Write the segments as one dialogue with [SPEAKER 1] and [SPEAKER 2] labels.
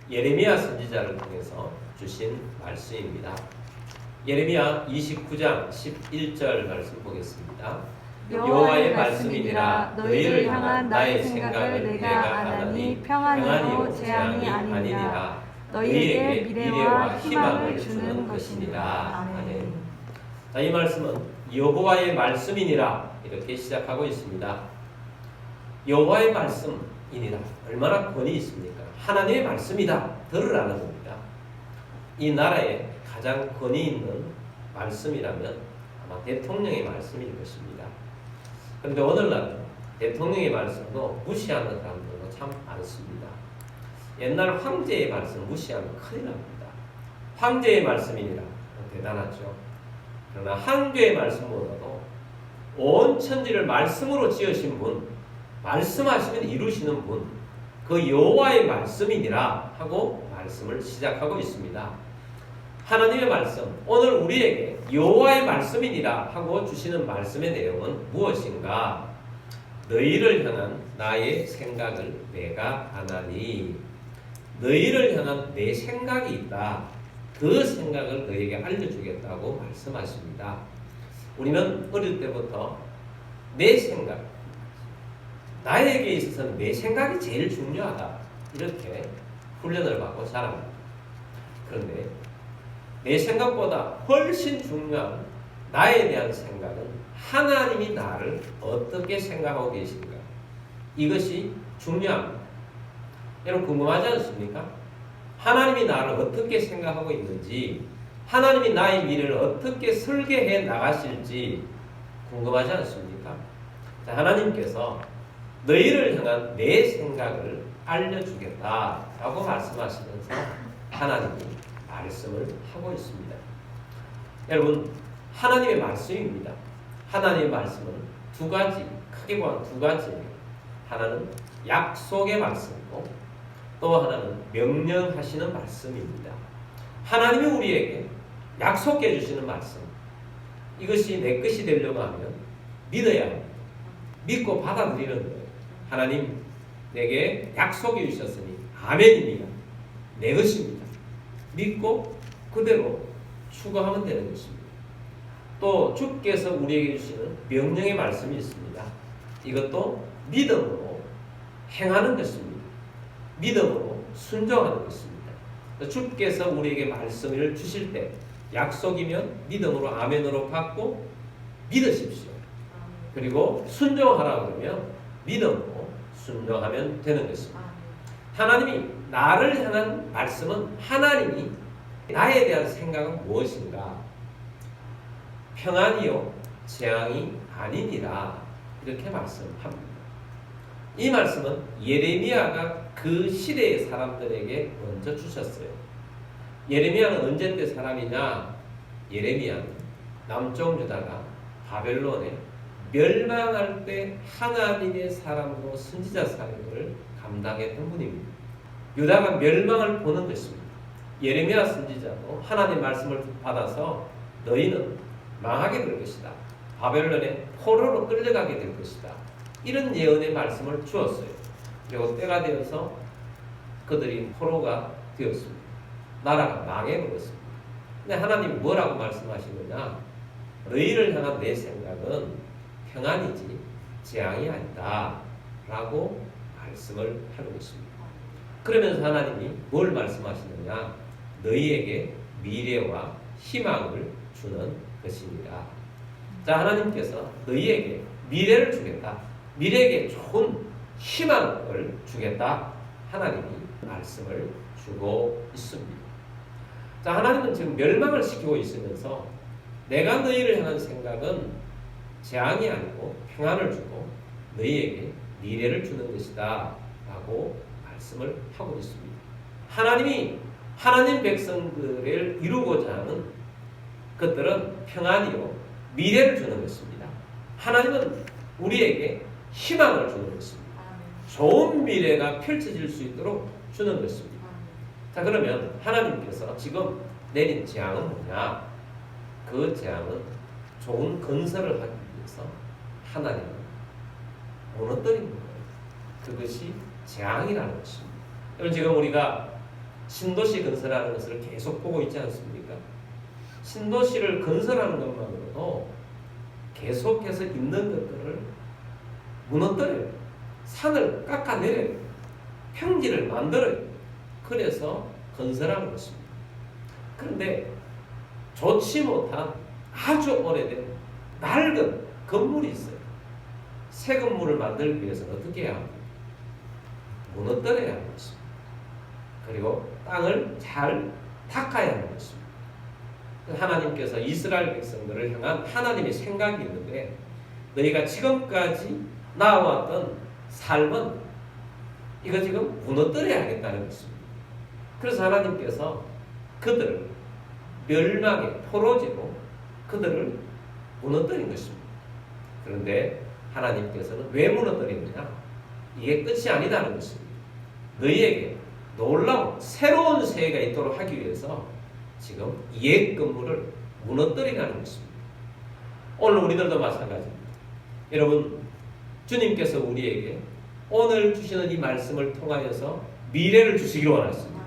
[SPEAKER 1] 예레미야 선지자를 통해서 주신 말씀입니다. 예레미야 29장 11절 말씀 보겠습니다. 여호와의 말씀이니라 너희를 향한 나의 생각을 내가 아나니 평안이요 재앙이 아니니라 너희에게 미래와 희망을 주는 것이니라. 아멘. 자, 이 말씀은 여호와의 말씀이니라 이렇게 시작하고 있습니다. 여호와의 말씀이니라 얼마나 권위 있습니까? 하나님의 말씀이다 들으라는 겁니다. 이 나라에 가장 권위 있는 말씀이라면 아마 대통령의 말씀일 것입니다. 그런데 오늘날 대통령의 말씀도 무시하는 사람들도 참 많습니다. 옛날 황제의 말씀 무시하면 큰일 납니다. 황제의 말씀이니라 대단하죠. 그러나 황제의 말씀보다도 온 천지를 말씀으로 지으신 분, 말씀하시면 이루시는 분, 그 여호와의 말씀이니라 하고 말씀을 시작하고 있습니다. 하나님의 말씀, 오늘 우리에게 여호와의 말씀이니라 하고 주시는 말씀의 내용은 무엇인가? 너희를 향한 나의 생각을 내가 아나니, 너희를 향한 내 생각이 있다. 그 생각을 너희에게 알려주겠다고 말씀하십니다. 우리는 어릴 때부터 내 생각, 나에게 있어서는 내 생각이 제일 중요하다. 이렇게 훈련을 받고 자랍니다. 그런데 내 생각보다 훨씬 중요한 나에 대한 생각은 하나님이 나를 어떻게 생각하고 계신가? 이것이 중요합니다. 여러분 궁금하지 않습니까? 하나님이 나를 어떻게 생각하고 있는지, 하나님이 나의 미래를 어떻게 설계해 나가실지 궁금하지 않습니까? 자, 하나님께서 너희를 향한 내 생각을 알려주겠다라고 말씀하시면서 하나님이 말씀을 하고 있습니다. 여러분, 하나님의 말씀입니다. 하나님의 말씀은 두 가지, 크게 보면 두 가지예요. 하나는 약속의 말씀이고 또 하나는 명령하시는 말씀입니다. 하나님이 우리에게 약속해 주시는 말씀, 이것이 내 것이 되려고 하면 믿어야 합니다. 믿고 받아들이는 거예요. 하나님 내게 약속해 주셨으니 아멘입니다. 내 것입니다. 믿고 그대로 추구하면 되는 것입니다. 또 주께서 우리에게 주시는 명령의 말씀이 있습니다. 이것도 믿음으로 행하는 것입니다. 믿음으로 순종하는 것입니다. 주께서 우리에게 말씀을 주실 때 약속이면 믿음으로 아멘으로 받고 믿으십시오. 그리고 순종하라 그러면 믿음으로 순종하면 되는 것입니다. 하나님이 나를 향한 말씀은 하나님이 나에 대한 생각은 무엇인가? 평안이요 재앙이 아니니라 이렇게 말씀합니다. 이 말씀은 예레미야가 그 시대의 사람들에게 먼저 주셨어요. 예레미야는 언제 때 사람이냐? 예레미야는 남쪽 유다가 바벨론에 멸망할 때 하나님의 사람으로 선지자 사역을 감당했던 분입니다. 유다가 멸망을 보는 것입니다. 예레미야 선지자도 하나님의 말씀을 받아서 너희는 망하게 될 것이다. 바벨론에 포로로 끌려가게 될 것이다. 이런 예언의 말씀을 주었어요. 그리고 때가 되어서 그들이 포로가 되었습니다. 나라가 망해버렸습니다. 근데 하나님이 뭐라고 말씀하시느냐? 너희를 향한 내 생각은 평안이지 재앙이 아니다 라고 말씀을 하고 있습니다. 그러면서 하나님이 뭘 말씀하시느냐? 너희에게 미래와 희망을 주는 것입니다. 자, 하나님께서 너희에게 미래를 주겠다. 미래에게 좋은 희망을 주겠다. 하나님이 말씀을 주고 있습니다. 자, 하나님은 지금 멸망을 시키고 있으면서 내가 너희를 향한 생각은 재앙이 아니고 평안을 주고 너희에게 미래를 주는 것이다 라고 말씀을 하고 있습니다. 하나님이 하나님 백성들을 이루고자 하는 것들은 평안이요 미래를 주는 것입니다. 하나님은 우리에게 희망을 주는 것입니다. 좋은 미래가 펼쳐질 수 있도록 주는 것입니다. 자, 그러면 하나님께서 지금 내린 재앙은 뭐냐? 그 재앙은 좋은 건설을 하기 위해서 하나님은 무너뜨린 거예요. 그것이 재앙이라는 것입니다. 여러분, 지금 우리가 신도시 건설하는 것을 계속 보고 있지 않습니까? 신도시를 건설하는 것만으로도 계속해서 있는 것들을 무너뜨려요. 산을 깎아내려요. 평지를 만들어요. 그래서 건설하는 것입니다. 그런데 좋지 못한 아주 오래된 낡은 건물이 있어요. 새 건물을 만들기 위해서는 어떻게 해야 합니까? 무너뜨려야 하는 것입니다. 그리고 땅을 잘 닦아야 하는 것입니다. 하나님께서 이스라엘 백성들을 향한 하나님의 생각이 있는데, 너희가 지금까지 나와왔던 삶은 이거 지금 무너뜨려야 하겠다는 것입니다. 그래서 하나님께서 그들을 멸망의 포로지로 그들을 무너뜨린 것입니다. 그런데 하나님께서는 왜 무너뜨리느냐? 이게 끝이 아니다는 것입니다. 너희에게 놀라운 새로운 세계가 있도록 하기 위해서 지금 옛 건물을 무너뜨리라는 것입니다. 오늘 우리들도 마찬가지입니다. 여러분, 주님께서 우리에게 오늘 주시는 이 말씀을 통하여서 미래를 주시기를 원하십니다.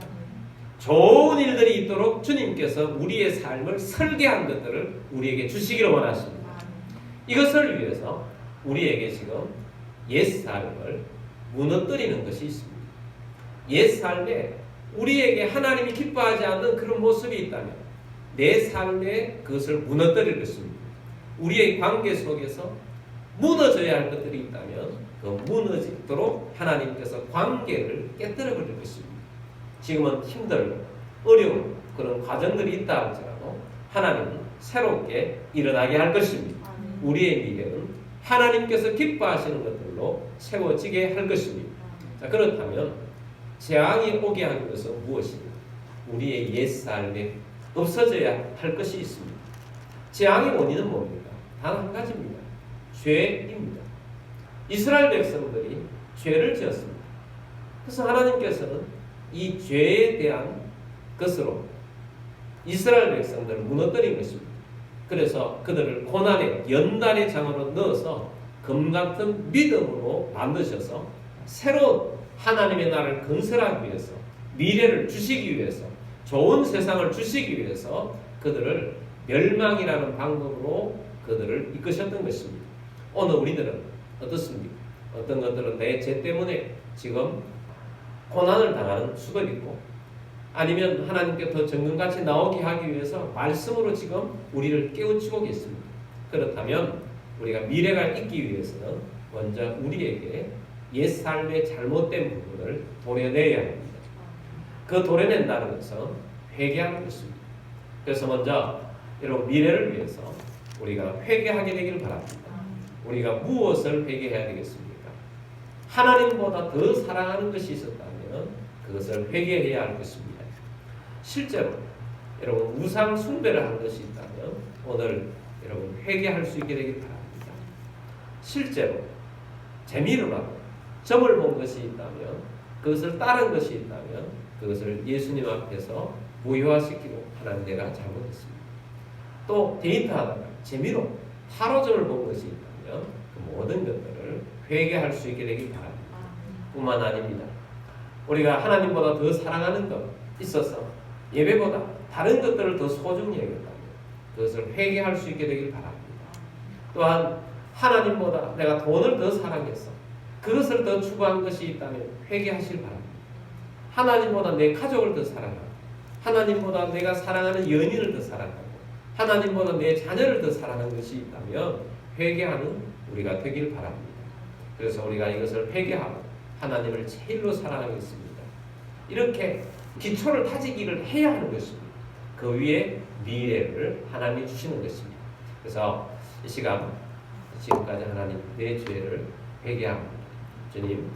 [SPEAKER 1] 좋은 일들이 있도록 주님께서 우리의 삶을 설계한 것들을 우리에게 주시기를 원하십니다. 이것을 위해서 우리에게 지금 옛 삶을 무너뜨리는 것이 있습니다. 옛 삶에 우리에게 하나님이 기뻐하지 않는 그런 모습이 있다면 내 삶에 그것을 무너뜨릴 것입니다. 우리의 관계 속에서 무너져야 할 것들이 있다면 그 무너지도록 하나님께서 관계를 깨뜨려 버릴 것입니다. 지금은 힘들고 어려운 그런 과정들이 있다 할지라도 하나님은 새롭게 일어나게 할 것입니다. 우리의 미래는 하나님께서 기뻐하시는 것들로 세워지게 할 것입니다. 자, 그렇다면 재앙이 오게 하는 것은 무엇입니까? 우리의 옛삶에 없어져야 할 것이 있습니다. 재앙의 원인은 뭡니까? 단 한 가지입니다. 죄입니다. 이스라엘 백성들이 죄를 지었습니다. 그래서 하나님께서는 이 죄에 대한 것으로 이스라엘 백성들을 무너뜨린 것입니다. 그래서 그들을 고난의 연단의 장으로 넣어서 검같은 믿음으로 만드셔서 새로운 하나님의 나라를 건설하기 위해서, 미래를 주시기 위해서, 좋은 세상을 주시기 위해서 그들을 멸망이라는 방법으로 그들을 이끄셨던 것입니다. 오늘 우리들은 어떻습니까? 어떤 것들은 내 죄 때문에 지금 고난을 당하는 수도 있고, 아니면 하나님께 더 정금같이 나오게 하기 위해서 말씀으로 지금 우리를 깨우치고 계십니다. 그렇다면 우리가 미래가 있기 위해서는 먼저 우리에게 옛삶의 잘못된 부분을 도려내야 합니다. 그 도려낸다는 것은 회개하는 것입니다. 그래서 먼저 여러분, 미래를 위해서 우리가 회개하게 되기를 바랍니다. 우리가 무엇을 회개해야 되겠습니까? 하나님보다 더 사랑하는 것이 있었다면 그것을 회개해야 할 것입니다. 실제로 여러분, 우상 숭배를 한 것이 있다면 오늘 여러분 회개할 수 있게 되길 바랍니다. 실제로 재미를 하고 점을 본 것이 있다면, 그것을 따른 것이 있다면 그것을 예수님 앞에서 무효화시키고 하나님, 내가 잘못했습니다. 또 데이트하다가 재미로 타로점을 본 것이 있다면 그 모든 것들을 회개할 수 있게 되길 바랍니다. 뿐만 아닙니다. 우리가 하나님보다 더 사랑하는 것 있어서 예배보다 다른 것들을 더 소중히 여겼다면 그것을 회개할 수 있게 되길 바랍니다. 또한 하나님보다 내가 돈을 더 사랑해서 그것을 더 추구한 것이 있다면 회개하시길 바랍니다. 하나님보다 내 가족을 더 사랑하고, 하나님보다 내가 사랑하는 연인을 더 사랑하고, 하나님보다 내 자녀를 더 사랑하는 것이 있다면 회개하는 우리가 되길 바랍니다. 그래서 우리가 이것을 회개하고 하나님을 제일로 사랑하겠습니다. 이렇게 기초를 다지기를 해야 하는 것입니다. 그 위에 미래를 하나님이 주시는 것입니다. 그래서 이 시간 지금까지 하나님, 내 죄를 회개합니다. 주님,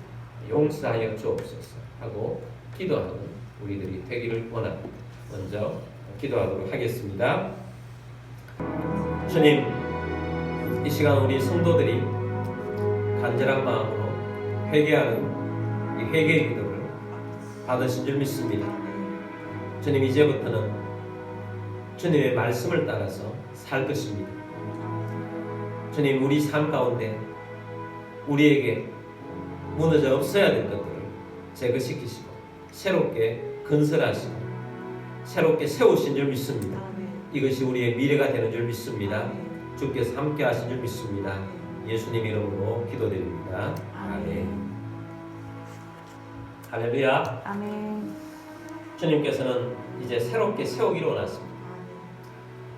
[SPEAKER 1] 용서하여 주옵소서 하고 기도하는 우리들이 되기를 원합니다. 먼저 기도하도록 하겠습니다. 주님, 이 시간 우리 성도들이 간절한 마음으로 회개하는 이 회개의 기도를 받으신 줄 믿습니다. 주님, 이제부터는 주님의 말씀을 따라서 살 것입니다. 주님, 우리 삶 가운데 우리에게 무너져 없어야 될 것들을 제거시키시고 새롭게 건설하시고 새롭게 세우신 줄 믿습니다. 이것이 우리의 미래가 되는 줄 믿습니다. 주께서 함께 하신 줄 믿습니다. 예수님 이름으로 기도드립니다. 아멘. 할렐루야.
[SPEAKER 2] 아멘.
[SPEAKER 1] 주님께서는 이제 새롭게 세우기를 원하십니다.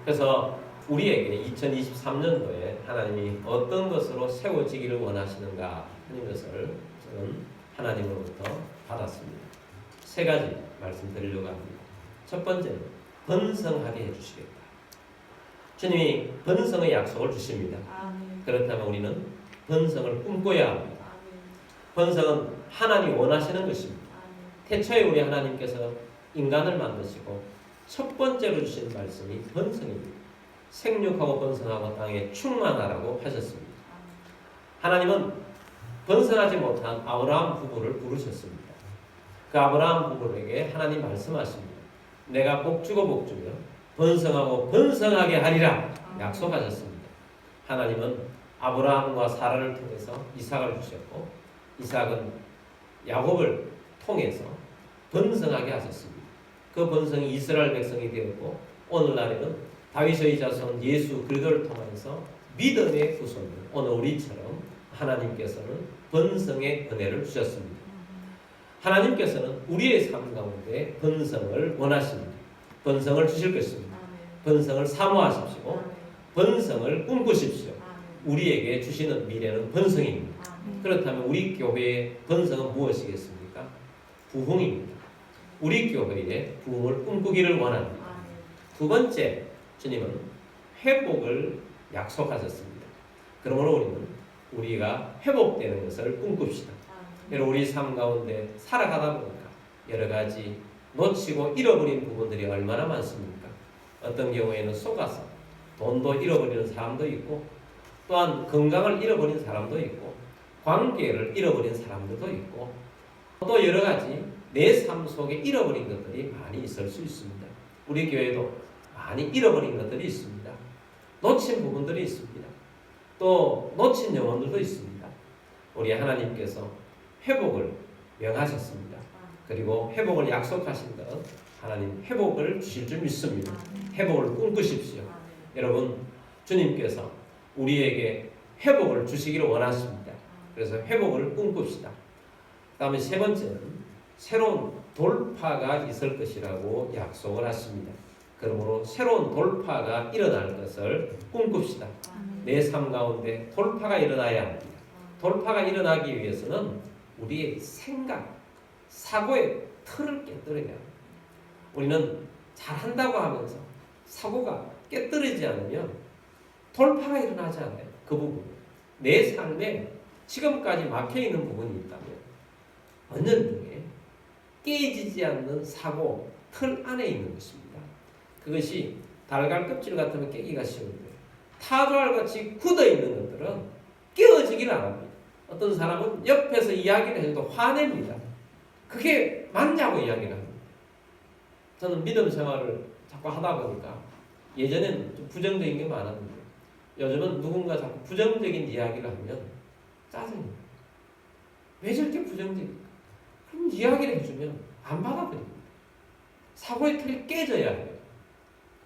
[SPEAKER 1] 그래서 우리에게 2023년도에 하나님이 어떤 것으로 세워지기를 원하시는가 하는 것을 저는 하나님으로부터 받았습니다. 세 가지 말씀드리려고 합니다. 첫 번째는 번성하게 해주시겠다. 주님이 번성의 약속을 주십니다. 그렇다면 우리는 번성을 꿈꿔야 합니다. 번성은 하나님이 원하시는 것입니다. 태초에 우리 하나님께서 인간을 만드시고 첫 번째로 주신 말씀이 번성입니다. 생육하고 번성하고 땅에 충만하라고 하셨습니다. 하나님은 번성하지 못한 아브라함 부부를 부르셨습니다. 그 아브라함 부부에게 하나님 말씀하십니다. 내가 복주고 복주며 번성하고 번성하게 하리라 약속하셨습니다. 하나님은 아브라함과 사라를 통해서 이삭을 주셨고 이삭은 야곱을 통해서 번성하게 하셨습니다. 그 번성이 이스라엘 백성이 되었고 오늘날에는 다윗의 자손 예수 그리스도를 통해서 믿음의 후손들 오늘 우리처럼 하나님께서는 번성의 은혜를 주셨습니다. 하나님께서는 우리의 삶 가운데 번성을 원하십니다. 번성을 주실 것입니다. 번성을 사모하십시오. 번성을 꿈꾸십시오. 우리에게 주시는 미래는 번성입니다. 그렇다면 우리 교회의 번성은 무엇이겠습니까? 부흥입니다. 우리 교회의 부흥을 꿈꾸기를 원합니다. 두 번째, 주님은 회복을 약속하셨습니다. 그러므로 우리가 회복되는 것을 꿈꿉시다. 여러분 우리 삶 가운데 살아가다 보니까 여러 가지 놓치고 잃어버린 부분들이 얼마나 많습니까? 어떤 경우에는 속아서 돈도 잃어버리는 사람도 있고 또한 건강을 잃어버린 사람도 있고 관계를 잃어버린 사람들도 있고 또 여러 가지 내 삶 속에 잃어버린 것들이 많이 있을 수 있습니다. 우리 교회도 많이 잃어버린 것들이 있습니다. 놓친 부분들이 있습니다. 또 놓친 영혼들도 있습니다. 우리 하나님께서 회복을 명하셨습니다. 그리고 회복을 약속하신 것 하나님 회복을 주실 줄 믿습니다. 회복을 꿈꾸십시오. 여러분 주님께서 우리에게 회복을 주시기를 원하십니다. 그래서 회복을 꿈꿉시다. 그 다음에 세 번째는 새로운 돌파가 있을 것이라고 약속을 하십니다. 그러므로 새로운 돌파가 일어날 것을 꿈꿉시다. 내 삶 가운데 돌파가 일어나야 합니다. 돌파가 일어나기 위해서는 우리의 생각, 사고의 틀을 깨뜨려야 합니다. 우리는 잘한다고 하면서 사고가 깨뜨리지 않으면 돌파가 일어나지 않아요. 그 부분. 내 삶에 지금까지 막혀있는 부분이 있다면 은연중에 깨지지 않는 사고 틀 안에 있는 것입니다. 그것이 달걀 껍질 같으면 깨기가 쉬운데 타조알같이 굳어있는 것들은 깨어지기를 안 합니다. 어떤 사람은 옆에서 이야기를 해도 화냅니다. 그게 맞냐고 이야기를 합니다. 저는 믿음 생활을 자꾸 하다 보니까 예전에는 좀 부정적인 게 많았는데 요즘은 누군가 자꾸 부정적인 이야기를 하면 짜증입니다. 왜 저렇게 부정적일까? 그럼 이야기를 해주면 안 받아들입니다. 사고의 틀이 깨져야 해요.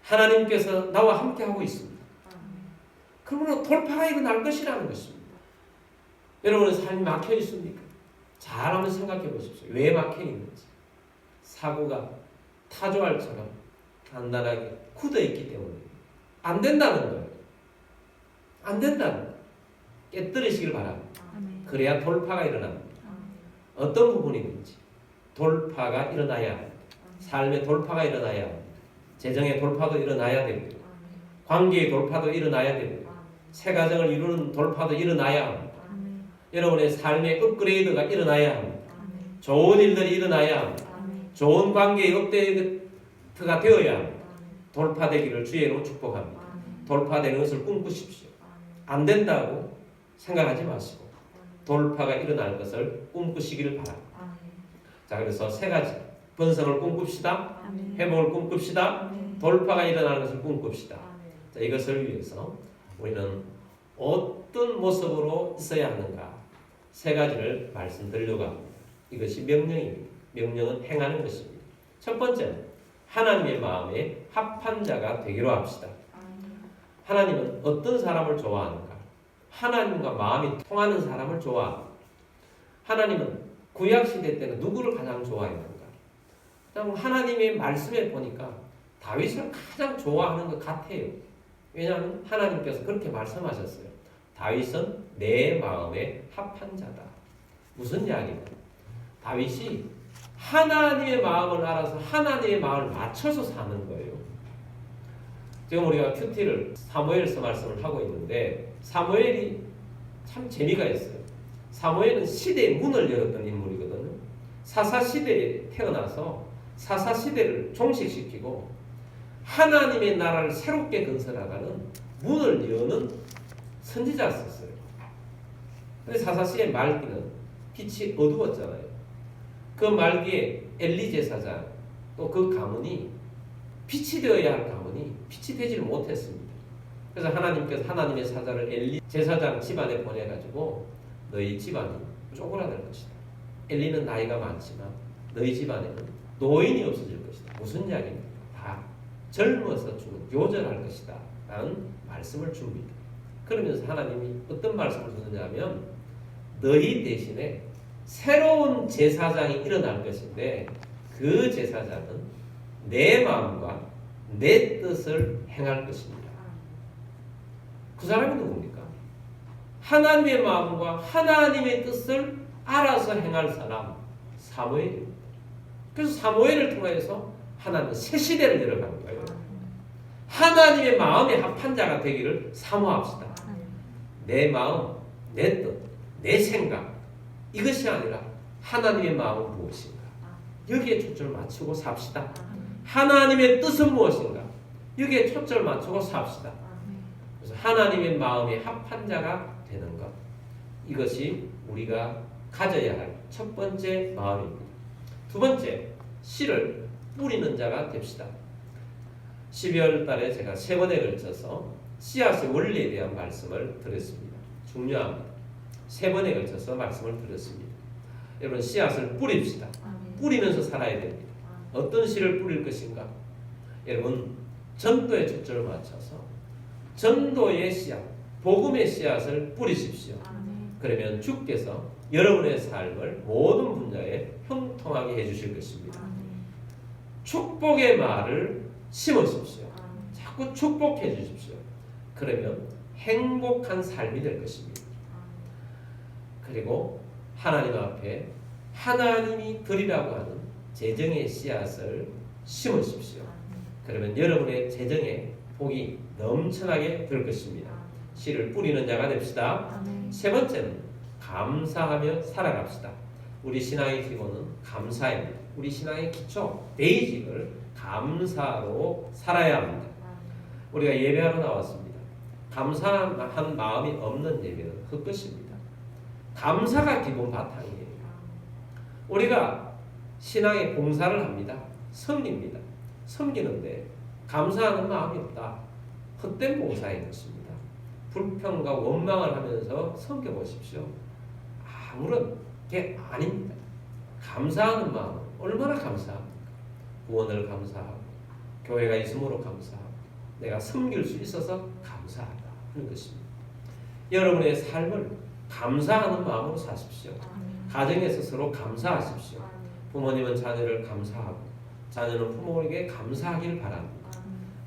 [SPEAKER 1] 하나님께서 나와 함께 하고 있습니다. 그러므로 돌파가 일어날 것이라는 것입니다. 여러분의 삶이 막혀 있습니까? 잘 한번 생각해 보십시오. 왜 막혀 있는지. 사고가 타조알처럼 단단하게 굳어 있기 때문입니다. 안 된다는 거예요. 안 된다는 거예요. 깨뜨리시길 바랍니다. 그래야 돌파가 일어납니다. 어떤 부분이든지 돌파가 일어나야 합니다. 삶의 돌파가 일어나야 합니다. 재정의 돌파도 일어나야 됩니다. 관계의 돌파도 일어나야 됩니다. 새 가정을 이루는 돌파도 일어나야 합니다. 여러분의 삶의 업그레이드가 일어나야 합니다. 좋은 일들이 일어나야 합니다. 좋은 관계의 업데이트가 되어야 합니다. 돌파되기를 주의 이름으로 축복합니다. 돌파되는 것을 꿈꾸십시오. 안 된다고 생각하지 마시고 돌파가 일어날 것을 꿈꾸시기를 바랍니다. 자, 그래서 세 가지 번성을 꿈꿉시다. 회복을 꿈꿉시다. 돌파가 일어나는 것을 꿈꿉시다. 자, 이것을 위해서 우리는 어떤 모습으로 있어야 하는가 세 가지를 말씀드리려고 합니다. 이것이 명령입니다. 명령은 행하는 것입니다. 첫 번째는 하나님의 마음에 합한 자가 되기로 합시다. 하나님은 어떤 사람을 좋아하는가? 하나님과 마음이 통하는 사람을 좋아합니다. 하나님은 구약시대 때는 누구를 가장 좋아했는가? 하나님의 말씀에 보니까 다윗을 가장 좋아하는 것 같아요. 왜냐하면 하나님께서 그렇게 말씀하셨어요. 다윗은 내 마음에 합한 자다. 무슨 이야기냐? 다윗이 하나님의 마음을 알아서 하나님의 마음을 맞춰서 사는 거예요. 지금 우리가 큐티를 사무엘서 말씀을 하고 있는데 사무엘이 참 재미가 있어요. 사무엘은 시대의 문을 열었던 인물이거든요. 사사시대에 태어나서 사사시대를 종식시키고 하나님의 나라를 새롭게 건설하가는 문을 여는 선지자였어요. 근데 사사시의 말기는 빛이 어두웠잖아요. 그 말기에 엘리 제사장 또 그 가문이 빛이 되어야 할 가문이 빛이 되지를 못했습니다. 그래서 하나님께서 하나님의 사자를 엘리 제사장 집안에 보내가지고 너희 집안이 쪼그라들 것이다. 엘리는 나이가 많지만 너희 집안에는 노인이 없어질 것이다. 무슨 이야기입니까? 다 젊어서 죽은 요절할 것이다 라는 말씀을 줍니다. 그러면서 하나님이 어떤 말씀을 주느냐면 너희 대신에 새로운 제사장이 일어날 것인데 그 제사장은 내 마음과 내 뜻을 행할 것입니다. 그 사람이 누굽니까? 하나님의 마음과 하나님의 뜻을 알아서 행할 사람 사무엘입니다. 그래서 사무엘을 통해서 하나님은 새 시대를 열어간 거예요. 하나님의 마음에 합한 자가 되기를 사모합시다. 내 마음, 내 뜻, 내 생각 이것이 아니라 하나님의 마음은 무엇인가? 여기에 초점을 맞추고 삽시다. 하나님의 뜻은 무엇인가? 여기에 초점을 맞추고 삽시다. 그래서 하나님의 마음에 합한 자가 되는 것 이것이 우리가 가져야 할 첫 번째 마음입니다. 두 번째, 씨를 뿌리는 자가 됩시다. 12월 달에 제가 3번에 걸쳐서 씨앗의 원리에 대한 말씀을 드렸습니다. 중요합니다. 3번에 걸쳐서 말씀을 드렸습니다. 여러분 씨앗을 뿌립시다. 뿌리면서 살아야 됩니다. 어떤 씨를 뿌릴 것인가? 여러분 전도에 초점을 맞춰서 전도의 씨앗, 복음의 씨앗을 뿌리십시오. 그러면 주께서 여러분의 삶을 모든 분야에 형통하게 해주실 것입니다. 축복의 말을 심으십시오. 자꾸 축복해 주십시오. 그러면 행복한 삶이 될 것입니다. 그리고 하나님 앞에 하나님이 드리라고 하는 재정의 씨앗을 심으십시오. 그러면 여러분의 재정에 복이 넘쳐나게 될 것입니다. 씨를 뿌리는 자가 됩시다. 세 번째는 감사하며 살아갑시다. 우리 신앙의 기본은 감사입니다. 우리 신앙의 기초, 베이직을 감사로 살아야 합니다. 우리가 예배하러 나왔습니다. 감사한 마음이 없는 예배는 헛것입니다. 감사가 기본 바탕이에요. 우리가 신앙의 봉사를 합니다. 섬깁니다. 섬기는데 감사하는 마음이 없다. 헛된 봉사인 것입니다. 불평과 원망을 하면서 섬겨보십시오. 아무런 게 아닙니다. 감사하는 마음 얼마나 감사합니까? 구원을 감사하고 교회가 있음으로 감사하고 내가 섬길 수 있어서 감사하다 하는 것입니다. 여러분의 삶을 감사하는 마음으로 사십시오. 가정에서 서로 감사하십시오. 부모님은 자녀를 감사하고 자녀는 부모에게 감사하길 바랍니다.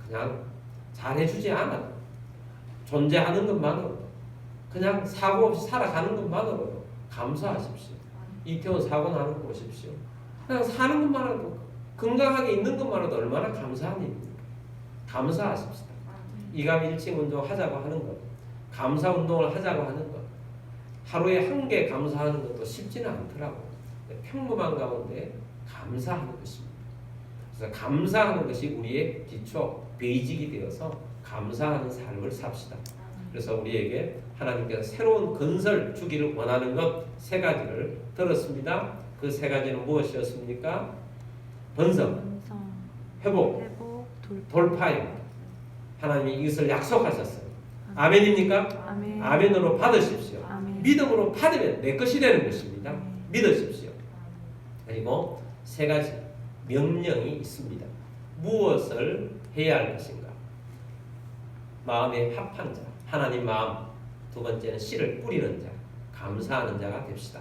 [SPEAKER 1] 그냥 잘해주지 않아도 존재하는 것만으로도 그냥 사고 없이 살아가는 것만으로도 감사하십시오. 이태원 사고 나는 거 보십시오. 그냥 사는 것만으로도 건강하게 있는 것만으로도 얼마나 감사한 일입니까? 감사하십시다. 이감일칭 운동 하자고 하는 것, 감사 운동을 하자고 하는 것, 하루에 한 개 감사하는 것도 쉽지는 않더라고요. 평범한 가운데 감사하는 것입니다. 그래서 감사하는 것이 우리의 기초, 베이직이 되어서 감사하는 삶을 삽시다. 그래서 우리에게 하나님께서 새로운 건설 주기를 원하는 것 3가지를 들었습니다. 그 3가지는 무엇이었습니까? 번성, 회복, 돌파입니다. 하나님이 이것을 약속하셨어요. 아멘입니까? 아멘으로 받으십시오. 믿음으로 받으면 내 것이 되는 것입니다. 믿으십시오. 그리고 세 가지 명령이 있습니다. 무엇을 해야 할 것인가? 마음에 합한 자, 하나님 마음. 두 번째는 씨를 뿌리는 자, 감사하는 자가 됩시다.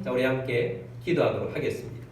[SPEAKER 1] 자, 우리 함께 기도하도록 하겠습니다.